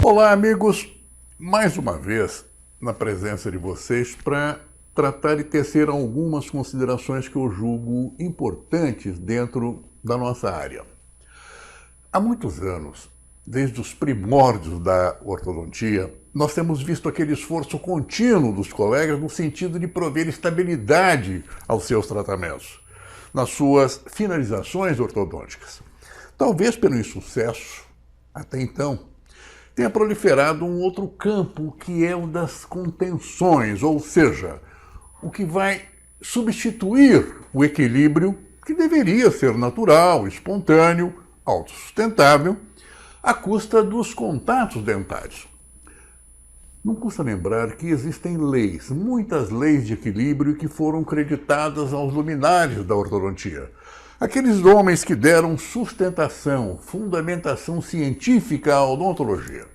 Olá, amigos. Mais uma vez, na presença de vocês, para tratar e tecer algumas considerações que eu julgo importantes dentro da nossa área. Há muitos anos, desde os primórdios da ortodontia, nós temos visto aquele esforço contínuo dos colegas no sentido de prover estabilidade aos seus tratamentos, nas suas finalizações ortodônticas. Talvez pelo insucesso, até então, tenha proliferado um outro campo, que é o das contenções, ou seja, o que vai substituir o equilíbrio que deveria ser natural, espontâneo, autossustentável, à custa dos contatos dentários. Não custa lembrar que existem leis, muitas leis de equilíbrio que foram creditadas aos luminares da ortodontia. Aqueles homens que deram sustentação, fundamentação científica à odontologia.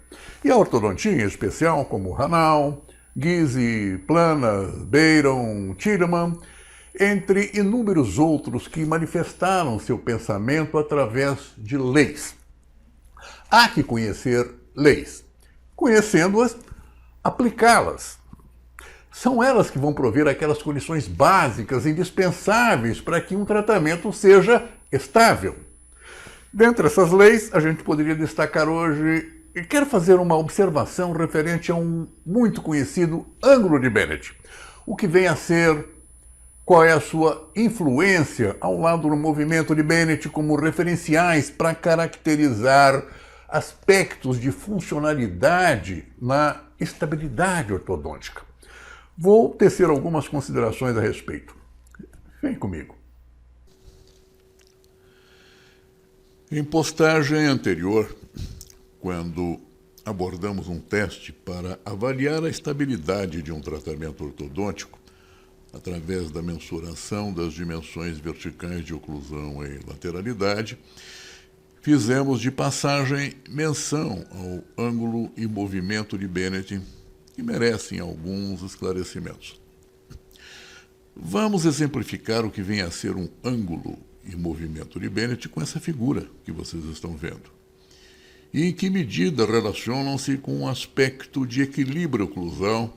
E a ortodontia em especial, como Hanau, Gysi, Planas, Byron, Tiedemann, entre inúmeros outros que manifestaram seu pensamento através de leis. Há que conhecer leis. Conhecendo-as, aplicá-las. São elas que vão prover aquelas condições básicas, indispensáveis para que um tratamento seja estável. Dentre essas leis, a gente poderia destacar hoje, e quero fazer uma observação referente a um muito conhecido ângulo de Bennett. O que vem a ser, qual é a sua influência ao lado do movimento de Bennett como referenciais para caracterizar aspectos de funcionalidade na estabilidade ortodôntica. Vou tecer algumas considerações a respeito. Vem comigo. Em postagem anterior, quando abordamos um teste para avaliar a estabilidade de um tratamento ortodôntico, através da mensuração das dimensões verticais de oclusão e lateralidade, fizemos de passagem menção ao ângulo e movimento de Bennett, que merecem alguns esclarecimentos. Vamos exemplificar o que vem a ser um ângulo e movimento de Bennett com essa figura que vocês estão vendo. E em que medida relacionam-se com um aspecto de equilíbrio-oclusão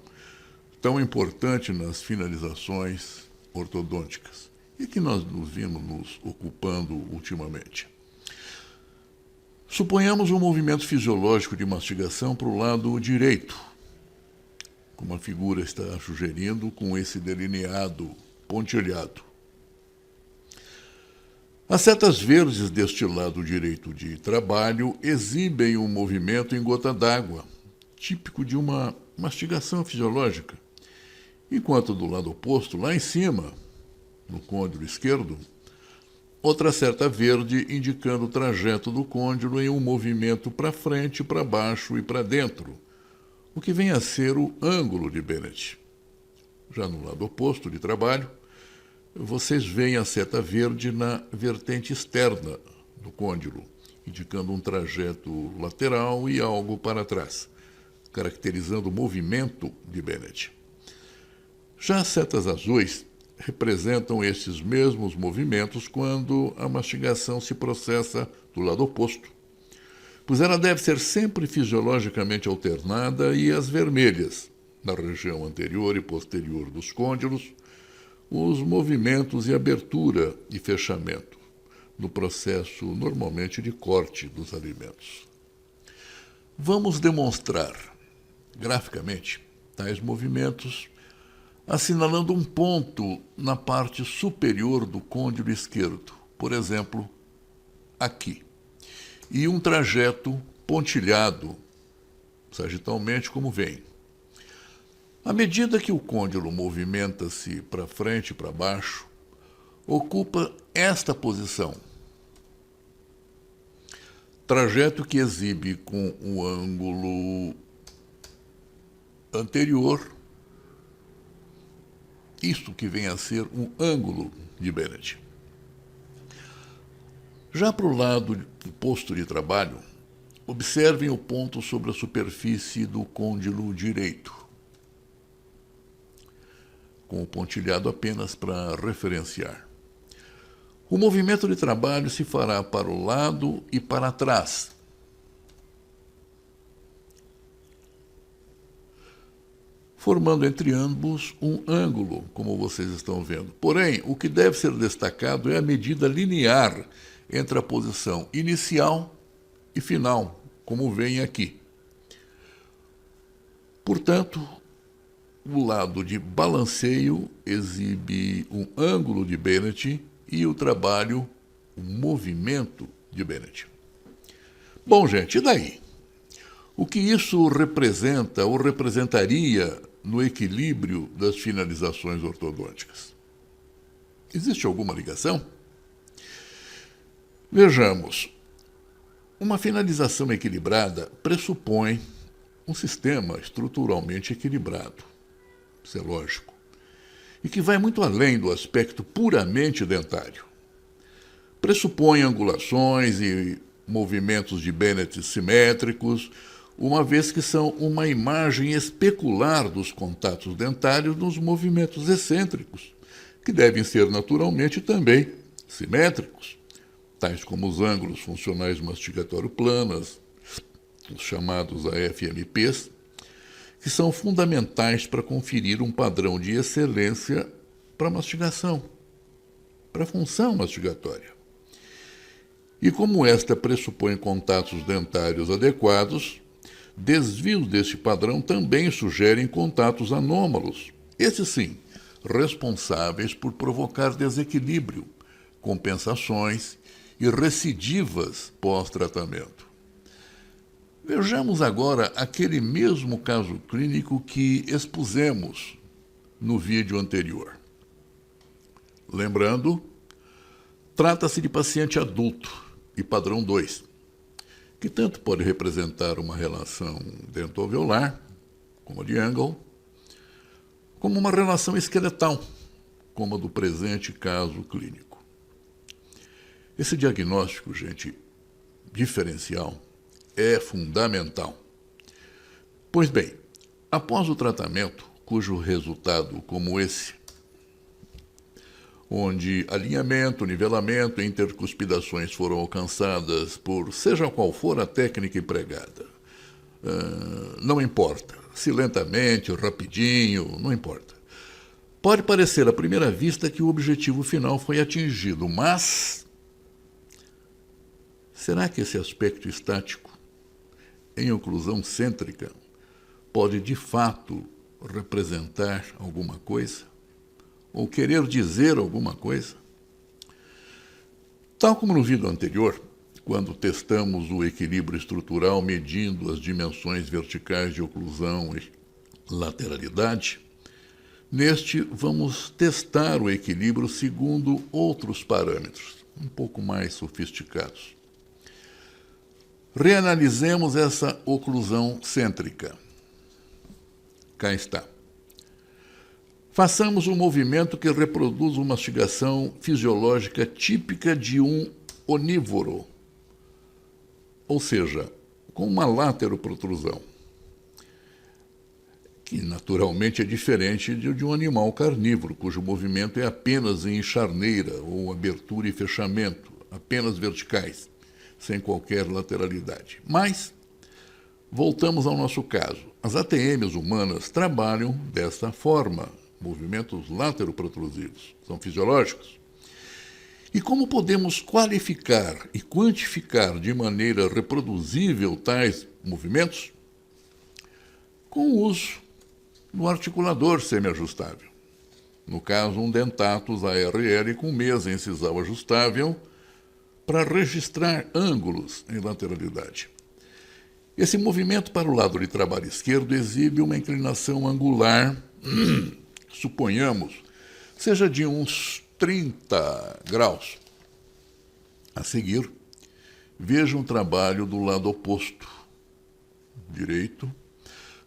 tão importante nas finalizações ortodônticas e que nós nos vimos nos ocupando ultimamente. Suponhamos um movimento fisiológico de mastigação para o lado direito, como a figura está sugerindo, com esse delineado pontilhado. As setas verdes deste lado direito de trabalho exibem um movimento em gota d'água, típico de uma mastigação fisiológica, enquanto do lado oposto, lá em cima, no côndilo esquerdo, outra seta verde indicando o trajeto do côndilo em um movimento para frente, para baixo e para dentro, o que vem a ser o ângulo de Bennett. Já no lado oposto de trabalho, vocês veem a seta verde na vertente externa do côndilo, indicando um trajeto lateral e algo para trás, caracterizando o movimento de Bennett. Já as setas azuis representam esses mesmos movimentos quando a mastigação se processa do lado oposto, pois ela deve ser sempre fisiologicamente alternada, e as vermelhas, na região anterior e posterior dos côndilos, os movimentos e abertura e fechamento, no processo normalmente de corte dos alimentos. Vamos demonstrar graficamente tais movimentos assinalando um ponto na parte superior do côndilo esquerdo, por exemplo, aqui, e um trajeto pontilhado, sagitalmente como vem. À medida que o côndilo movimenta-se para frente e para baixo, ocupa esta posição, trajeto que exibe com o ângulo anterior, isto que vem a ser um ângulo de Bennett. Já para o lado oposto de trabalho, observem o ponto sobre a superfície do côndilo direito, com o pontilhado apenas para referenciar. O movimento de trabalho se fará para o lado e para trás, formando entre ambos um ângulo, como vocês estão vendo. Porém, o que deve ser destacado é a medida linear entre a posição inicial e final, como vem aqui. Portanto, o lado de balanceio exibe um ângulo de Bennett e o trabalho, o movimento de Bennett. Bom, gente, e daí? O que isso representa ou representaria no equilíbrio das finalizações ortodônticas? Existe alguma ligação? Vejamos. Uma finalização equilibrada pressupõe um sistema estruturalmente equilibrado. Isso é lógico. E que vai muito além do aspecto puramente dentário. Pressupõe angulações e movimentos de Bennett simétricos, uma vez que são uma imagem especular dos contatos dentários nos movimentos excêntricos, que devem ser naturalmente também simétricos, tais como os ângulos funcionais mastigatório-planas, os chamados AFMPs, que são fundamentais para conferir um padrão de excelência para a mastigação, para a função mastigatória. E como esta pressupõe contatos dentários adequados, desvios deste padrão também sugerem contatos anômalos, esses sim, responsáveis por provocar desequilíbrio, compensações e recidivas pós-tratamento. Vejamos agora aquele mesmo caso clínico que expusemos no vídeo anterior. Lembrando, trata-se de paciente adulto e padrão 2, que tanto pode representar uma relação dentoalveolar, como a de Engel, como uma relação esqueletal, como a do presente caso clínico. Esse diagnóstico, gente, diferencial, é fundamental. Pois bem, após o tratamento, cujo resultado como esse, onde alinhamento, nivelamento e intercuspidações foram alcançadas por seja qual for a técnica empregada, não importa, se lentamente, rapidinho, não importa. Pode parecer à primeira vista que o objetivo final foi atingido, mas será que esse aspecto estático em oclusão cêntrica pode de fato representar alguma coisa? Ou querer dizer alguma coisa? Tal como no vídeo anterior, quando testamos o equilíbrio estrutural medindo as dimensões verticais de oclusão e lateralidade, neste vamos testar o equilíbrio segundo outros parâmetros, um pouco mais sofisticados. Reanalisemos essa oclusão cêntrica. Cá está. Façamos um movimento que reproduz uma mastigação fisiológica típica de um onívoro, ou seja, com uma lateroprotrusão, que naturalmente é diferente de um animal carnívoro, cujo movimento é apenas em charneira ou abertura e fechamento, apenas verticais, sem qualquer lateralidade. Mas, voltamos ao nosso caso. As ATMs humanas trabalham desta forma, movimentos lateroprotrusivos, são fisiológicos. E como podemos qualificar e quantificar de maneira reproduzível tais movimentos? Com o uso do articulador semiajustável. No caso, um Dentatus ARL com mesa incisal ajustável, para registrar ângulos em lateralidade. Esse movimento para o lado de trabalho esquerdo exibe uma inclinação angular, suponhamos, seja de uns 30 graus. A seguir, veja um trabalho do lado oposto, direito,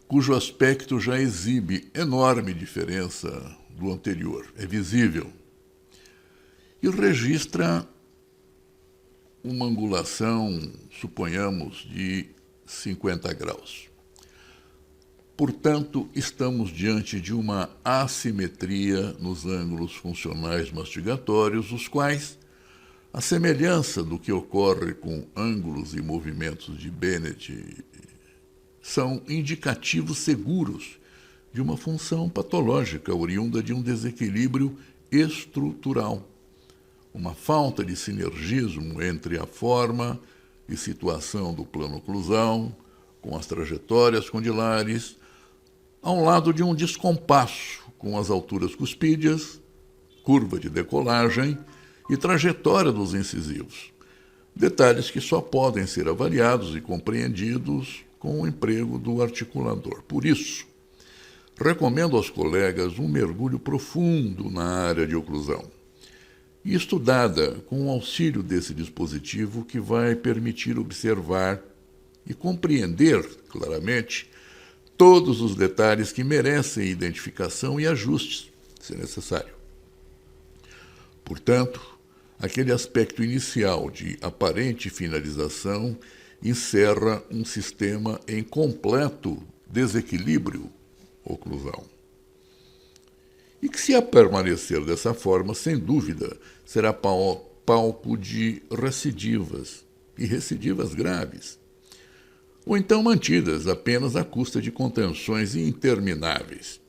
cujo aspecto já exibe enorme diferença do anterior, é visível, e registra uma angulação, suponhamos, de 50 graus. Portanto, estamos diante de uma assimetria nos ângulos funcionais mastigatórios, os quais, à semelhança do que ocorre com ângulos e movimentos de Bennett, são indicativos seguros de uma função patológica oriunda de um desequilíbrio estrutural, uma falta de sinergismo entre a forma e situação do plano oclusal, com as trajetórias condilares, ao lado de um descompasso com as alturas cuspídeas, curva de decolagem e trajetória dos incisivos. Detalhes que só podem ser avaliados e compreendidos com o emprego do articulador. Por isso, recomendo aos colegas um mergulho profundo na área de oclusão e estudada com o auxílio desse dispositivo que vai permitir observar e compreender claramente todos os detalhes que merecem identificação e ajustes, se necessário. Portanto, aquele aspecto inicial de aparente finalização encerra um sistema em completo desequilíbrio oclusal. E que, se a permanecer dessa forma, sem dúvida, será palco de recidivas, e recidivas graves, ou então mantidas apenas à custa de contenções intermináveis.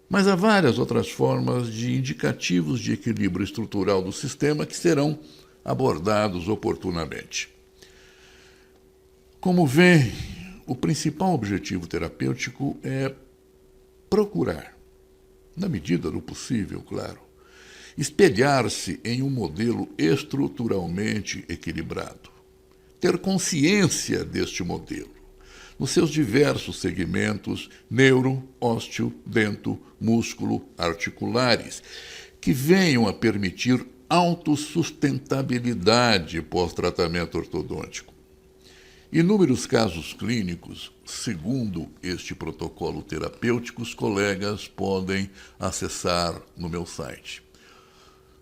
Mas há várias outras formas de indicativos de equilíbrio estrutural do sistema que serão abordados oportunamente. Como vê, o principal objetivo terapêutico é procurar, na medida do possível, claro, espelhar-se em um modelo estruturalmente equilibrado, ter consciência deste modelo, nos seus diversos segmentos neuro, ósteo, dento, músculo, articulares, que venham a permitir autossustentabilidade pós-tratamento ortodôntico. Inúmeros casos clínicos, segundo este protocolo terapêutico, os colegas podem acessar no meu site.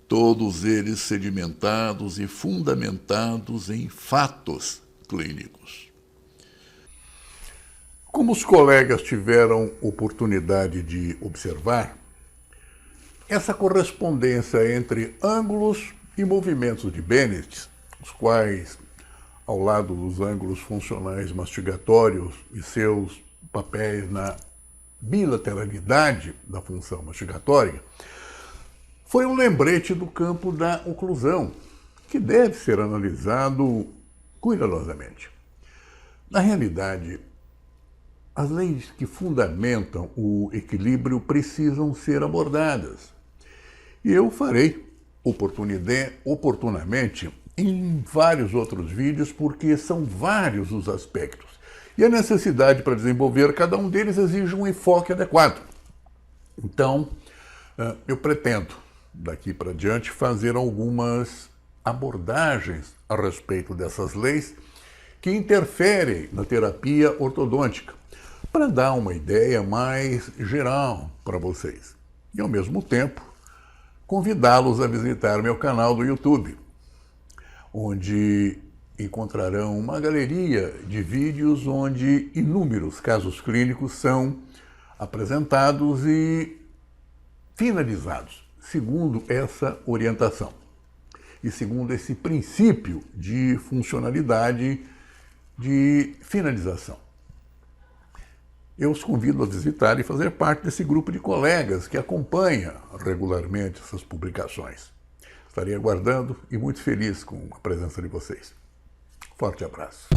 Todos eles sedimentados e fundamentados em fatos clínicos. Como os colegas tiveram oportunidade de observar, essa correspondência entre ângulos e movimentos de Bennett, os quais, ao lado dos ângulos funcionais mastigatórios e seus papéis na bilateralidade da função mastigatória, foi um lembrete do campo da oclusão, que deve ser analisado cuidadosamente. Na realidade, as leis que fundamentam o equilíbrio precisam ser abordadas. E eu farei oportunamente em vários outros vídeos, porque são vários os aspectos. E a necessidade para desenvolver cada um deles exige um enfoque adequado. Então, eu pretendo, daqui para diante, fazer algumas abordagens a respeito dessas leis que interferem na terapia ortodôntica, para dar uma ideia mais geral para vocês. E, ao mesmo tempo, convidá-los a visitar meu canal do YouTube, onde encontrarão uma galeria de vídeos onde inúmeros casos clínicos são apresentados e finalizados, segundo essa orientação e segundo esse princípio de funcionalidade de finalização. Eu os convido a visitar e fazer parte desse grupo de colegas que acompanha regularmente essas publicações. Estarei aguardando e muito feliz com a presença de vocês. Forte abraço.